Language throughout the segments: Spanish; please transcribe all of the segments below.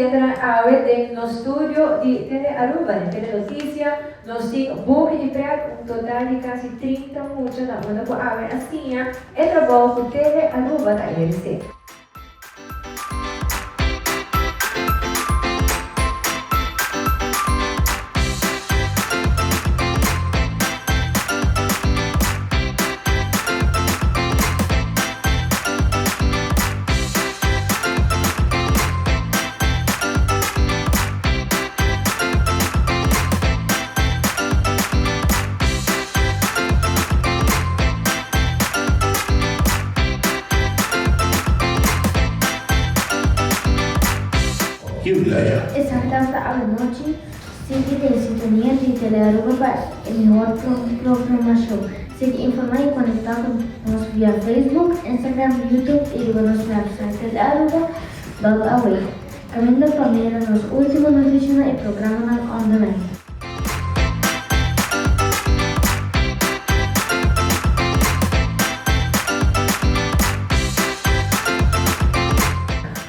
dentro no studio di TeleAruba, di Telenoticia, nós temos Buki di Pret, um total de quase 30 Muchanan, quando eu abro assim, e trabalho com TeleAruba da IRC. Estamos a la noche, sigue en sintonía de TeleAruba para el mejor programa show. Sigue informado y conectado via Facebook, Instagram, YouTube y luego nuestro website TeleAruba.away. Caminda para mirar los últimos noticias y programas on demand.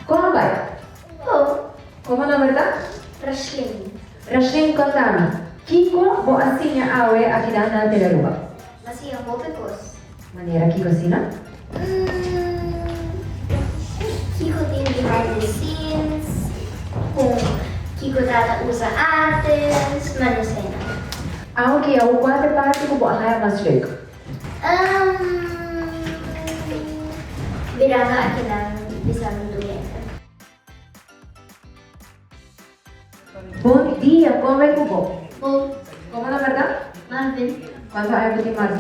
Como vai? Como na verdade? Rashin contami. Kiko bo asinha awe aqui na TeleAruba. Masih yang pecos. Maneira que cocina? Kiko tem behind the scenes, com Kiko dada usa artes, manusena. Aunque eu quatro partes ko bo haya mas leuk. Biraga aqui na bisa Durante. Bom dia, como é que vou? Bom, Como na verdade? Marvin, Quanto é que mais?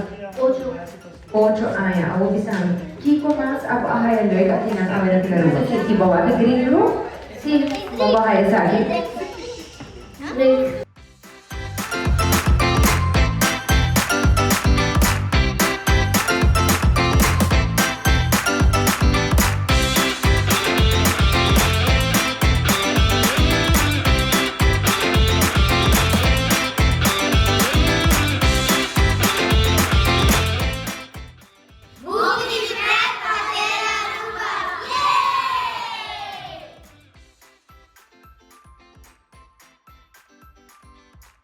8 anos, eu bisa. Kiko mas ako haya leuk aqui na TeleAruba. Que bawa ke green room? sim, Bawa haya sa akin. leuk.